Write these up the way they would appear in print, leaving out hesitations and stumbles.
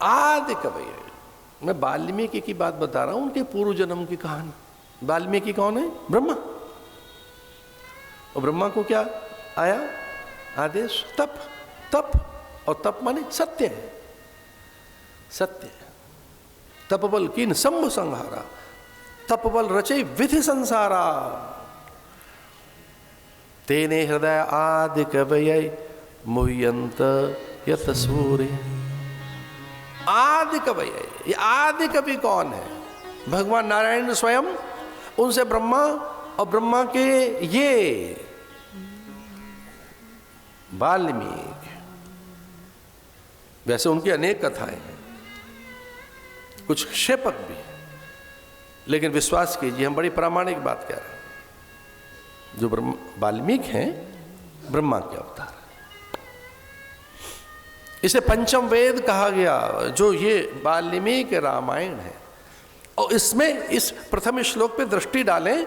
आदि कवि। मैं वाल्मीकि की बात बता रहा हूं, उनके पूर्व जन्म की कहानी। वाल्मीकि कौन है? ब्रह्मा। और ब्रह्मा को क्या आया आदेश? तप। तप, और तप माने सत्य है। सत्य। तपबल कीन शंभु संहारा, तपबल रचे विधि संसारा। तेने हृदय आदि कवये मुह्यंत यत सूर्य। आदि कवि। ये आदि कवि कौन है? भगवान नारायण स्वयं, उनसे ब्रह्मा, और ब्रह्मा के ये वाल्मीकि। वैसे उनकी अनेक कथाएं हैं, कुछ क्षेपक भी है, लेकिन विश्वास कीजिए हम बड़ी प्रामाणिक बात कह रहे हैं। जो वाल्मीकि हैं ब्रह्मा के अवतार। इसे पंचम वेद कहा गया, जो ये वाल्मीकि रामायण है। और इसमें इस प्रथम श्लोक पे दृष्टि डालें,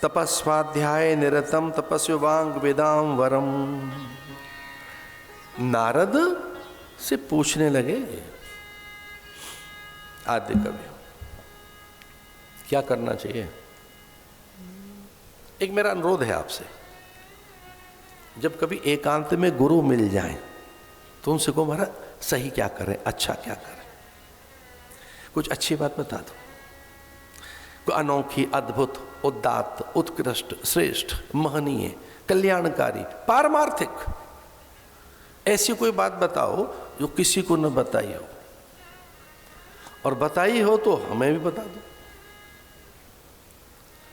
तपस्वाध्याय निरतम तपस्वांग वेदाम वरम। नारद से पूछने लगे आदि कवि क्या करना चाहिए। एक मेरा अनुरोध है आपसे, जब कभी एकांत में गुरु मिल जाएं तो उनसे को महाराज सही क्या करें, अच्छा क्या करें, कुछ अच्छी बात बता दो, कोई अनोखी, अद्भुत, उदात्त, उत्कृष्ट, श्रेष्ठ, महनीय, कल्याणकारी, पारमार्थिक ऐसी कोई बात बताओ जो किसी को न बताई हो, और बताई हो तो हमें भी बता दो।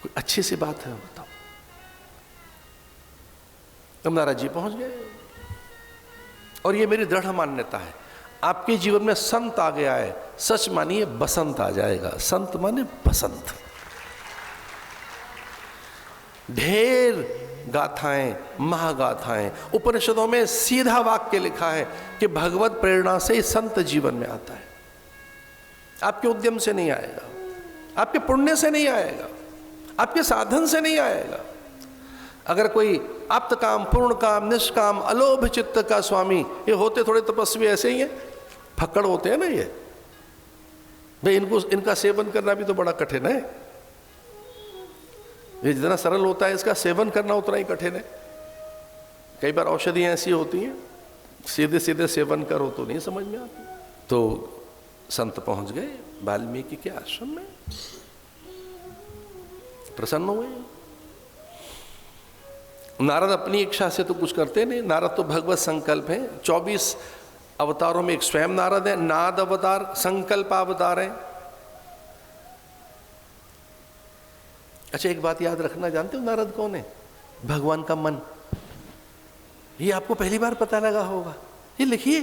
कोई अच्छी सी बात है बताओ। तब नारद जी पहुंच गए। और ये मेरी दृढ़ मान्यता है, आपके जीवन में संत आ गया है, सच मानिए बसंत आ जाएगा। संत माने बसंत। ढेर गाथाएं, महागाथाएं, उपनिषदों में सीधा वाक्य लिखा है कि भगवत प्रेरणा से ही संत जीवन में आता है। आपके उद्यम से नहीं आएगा, आपके पुण्य से नहीं आएगा, आपके साधन से नहीं आएगा। अगर कोई आप्त काम, पूर्ण काम, निष्काम, अलोभ चित्त का स्वामी, ये होते थोड़े तपस्वी ऐसे ही हैं, फक्कड़ होते हैं ना ये भाई, इनका सेवन करना भी तो बड़ा कठिन है। ये जितना सरल होता है इसका सेवन करना उतना ही कठिन है। कई बार औषधियाँ ऐसी होती हैं सीधे सीधे सेवन करो तो नहीं समझ में आती। तो संत पहुंच गए वाल्मीकि के आश्रम में, प्रसन्न हुए। नारद अपनी इच्छा से तो कुछ करते नहीं, नारद तो भगवत संकल्प है। 24 अवतारों में एक स्वयं नारद है, नाद अवतार, संकल्प अवतार है। अच्छा एक बात याद रखना, जानते हो नारद कौन है? भगवान का मन। ये आपको पहली बार पता लगा होगा। ये लिखिए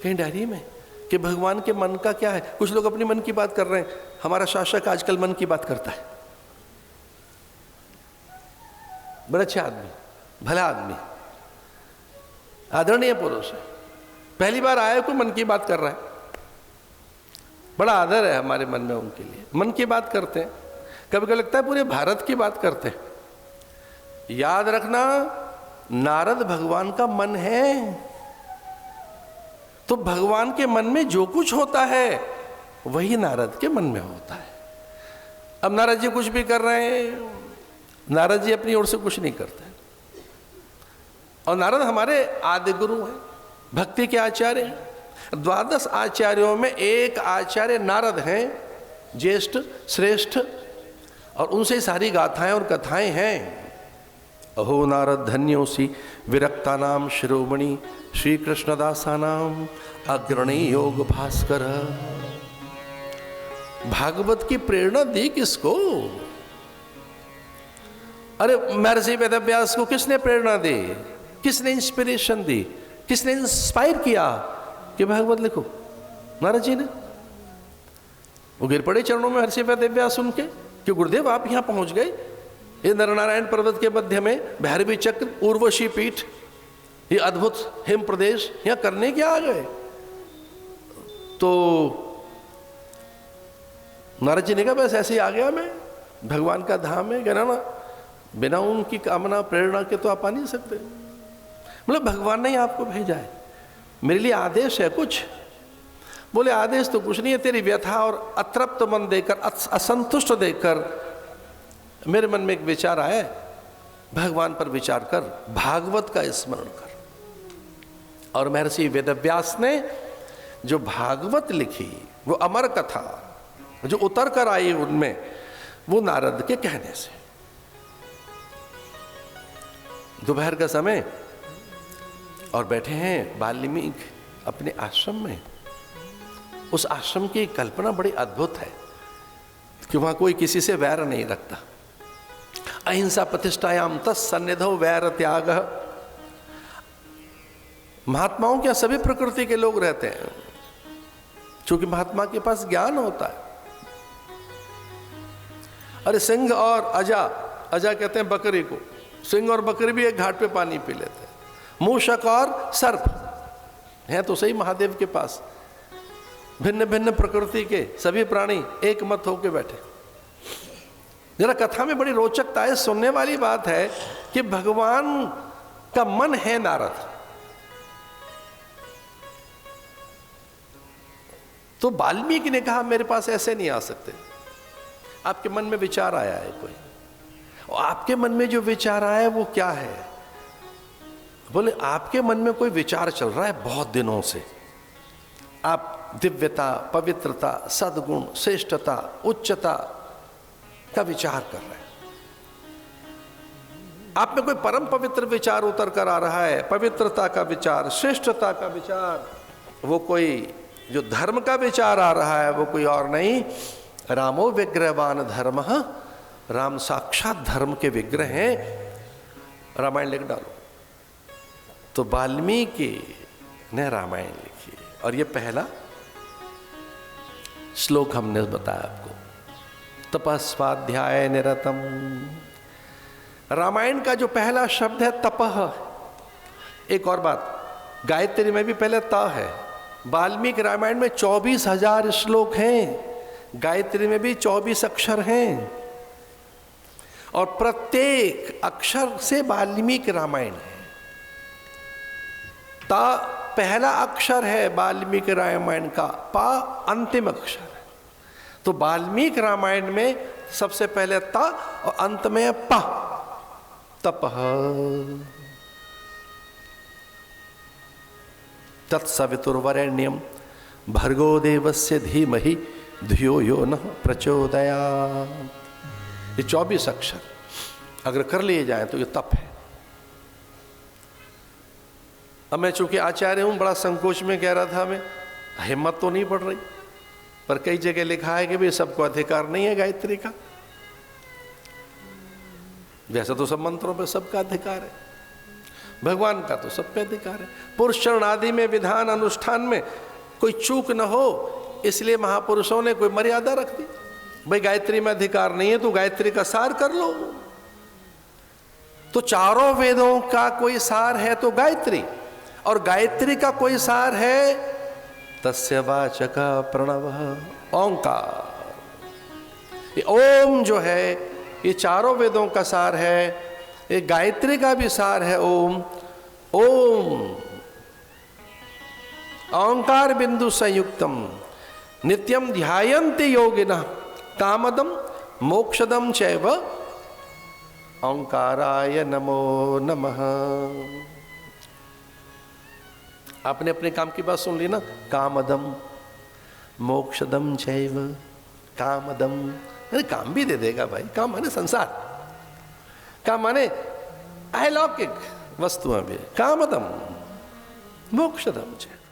कहीं डायरी में कि भगवान के मन का क्या है। कुछ लोग अपनी मन की बात कर रहे हैं, हमारा शासक आजकल मन की बात करता है। बड़ा अच्छा आदमी, भला आदमी, आदरणीय पुरुष है, पहली बार आया कोई मन की बात कर रहा है। बड़ा आदर है हमारे मन में उनके लिए। मन की बात करते हैं, कभी कभी लगता है पूरे भारत की बात करते हैं। याद रखना, नारद भगवान का मन है, तो भगवान के मन में जो कुछ होता है वही नारद के मन में होता है। अब नारद जी कुछ भी कर रहे हैं, नारद जी अपनी ओर से कुछ नहीं करते। और नारद हमारे आदि गुरु हैं, भक्ति के आचार्य हैं। 12 आचार्यों में एक आचार्य नारद हैं, ज्येष्ठ, श्रेष्ठ, और उनसे सारी गाथाएं और कथाएं हैं। अहो नारद धन्योसी विरक्ता नाम शिरोमणि श्री कृष्णदासा नाम अग्रणी योग भास्कर। भागवत की प्रेरणा दी किसको? अरे महर्षि वेदव्यास को किसने प्रेरणा दी? किसने इंस्पिरेशन दी? किसने इंस्पायर किया कि भागवत लिखो? नारद जी ने। वो गिर पड़े चरणों में महर्षि वेदव्यास सुन के कि गुरुदेव आप यहां पहुंच गए, ये नरनारायण पर्वत के मध्य में भैरवी चक्र, उर्वशी पीठ, ये अद्भुत हिम प्रदेश, यहां करने क्या आ गए? तो नारद जी ने कहा बस ऐसे ही आ गया मैं, भगवान का धाम है, कहना ना, बिना उनकी कामना प्रेरणा के तो आप आ नहीं सकते। मतलब भगवान ने ही आपको भेजा है, मेरे लिए आदेश है कुछ। बोले आदेश तो कुछ नहीं है, तेरी व्यथा और अतृप्त मन देकर, असंतुष्ट देखकर मेरे मन में एक विचार आया, भगवान पर विचार कर, भागवत का स्मरण कर। और महर्षि वेदव्यास ने जो भागवत लिखी, वो अमर कथा जो उतर कर आई उनमें, वो नारद के कहने से। दोपहर का समय और बैठे हैं वाल्मीकि अपने आश्रम में। उस आश्रम की कल्पना बड़ी अद्भुत है कि वहां कोई किसी से वैर नहीं रखता। अहिंसा प्रतिष्ठायाम तत्सन्निधौ वैर त्याग। महात्माओं के सभी प्रकृति के लोग रहते हैं, क्योंकि महात्मा के पास ज्ञान होता है। अरे सिंह और अजा कहते हैं बकरी को, सिंह और बकरी भी एक घाट पे पानी पी लेते हैं। मूषक और सर्प हैं तो सही महादेव के पास, भिन्न भिन्न प्रकृति के सभी प्राणी एक मत होके बैठे। जरा कथा में बड़ी रोचकता है, सुनने वाली बात है कि भगवान का मन है नारद, तो वाल्मीकि ने कहा मेरे पास ऐसे नहीं आ सकते, आपके मन में विचार आया है कोई, और आपके मन में जो विचार आया है वो क्या है? बोले आपके मन में कोई विचार चल रहा है बहुत दिनों से, आप दिव्यता, पवित्रता, सद्गुण, श्रेष्ठता, उच्चता का विचार कर रहे हैं। आप में कोई परम पवित्र विचार उतर कर आ रहा है, पवित्रता का विचार, श्रेष्ठता का विचार। वो कोई जो धर्म का विचार आ रहा है वो कोई और नहीं, रामो विग्रहवान धर्म, राम साक्षात धर्म के विग्रह हैं। रामायण लिख डालो। तो वाल्मीकि ने रामायण लिखी, और ये पहला श्लोक हमने बताया आपको, तपस्वाध्याय निरतम। रामायण का जो पहला शब्द है तपह। एक और बात, गायत्री में भी पहले त है। वाल्मीकि रामायण में 24,000 श्लोक हैं, गायत्री में भी 24 अक्षर हैं, और प्रत्येक अक्षर से वाल्मीकि रामायण है। ता पहला अक्षर है वाल्मीकि रामायण का, पा अंतिम अक्षर है। तो वाल्मीकि रामायण में सबसे पहले ता और अंत में पा, तपः। तत्सवितुर्वरेण्यं भर्गो देवस्य धीमहि धियो यो नः प्रचोदयात्। ये 24 अक्षर अगर कर लिए जाएं तो ये तप है। अब मैं चूंकि आचार्य हूं, बड़ा संकोच में कह रहा था, मैं हिम्मत तो नहीं पड़ रही, पर कई जगह लिखा है कि भाई सबको अधिकार नहीं है गायत्री का। वैसे तो सब मंत्रों पे सबका अधिकार है, भगवान का तो सब पे अधिकार है। पुरुष चरण आदि में विधान अनुष्ठान में कोई चूक न हो, इसलिए महापुरुषों ने कोई मर्यादा रख दी। भाई गायत्री में अधिकार नहीं है तो गायत्री का सार कर लो। तो चारों वेदों का कोई सार है तो गायत्री, और गायत्री का कोई सार है तस्य वाचक प्रणव, ओंकार। ये ओम जो है ये चारों वेदों का सार है, ये गायत्री का भी सार है ओम। ओम ओंकार बिंदु संयुक्तम नित्यम ध्यायन्ति योगिनः कामदम मोक्षदम चैव ओंकाराय नमो नमः। आपने अपने काम की बात सुन ली ना, कामदम मोक्षदम चैव। कामदम अरे काम भी दे देगा भाई, काम माने संसार, काम माने अलौकिक वस्तुएं भी, कामदम मोक्षदम चैव।